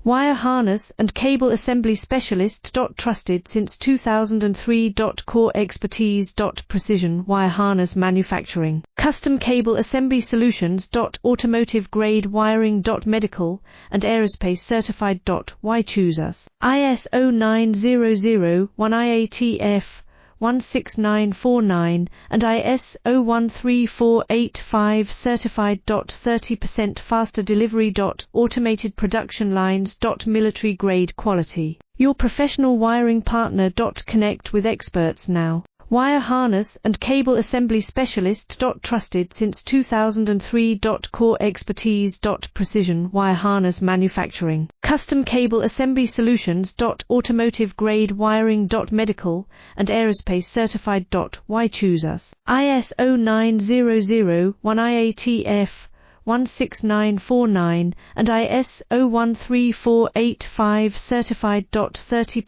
Wire harness and cable assembly specialist. Trusted since 2003. Core expertise. Precision wire harness manufacturing. Custom cable assembly solutions. Automotive grade wiring. Medical and aerospace certified. Why choose us? ISO 9001 IATF 16949 and ISO 13485 certified. 30% faster delivery. Automated production lines. Military grade quality. Your professional wiring partner. Connect with experts now. Wire harness and cable assembly specialist. Trusted since 2003. Core expertise. Precision wire harness manufacturing. Custom cable assembly solutions. Automotive grade wiring. Medical and aerospace certified. Why choose us? ISO 9001 IATF 16949 and ISO 13485 certified. 30%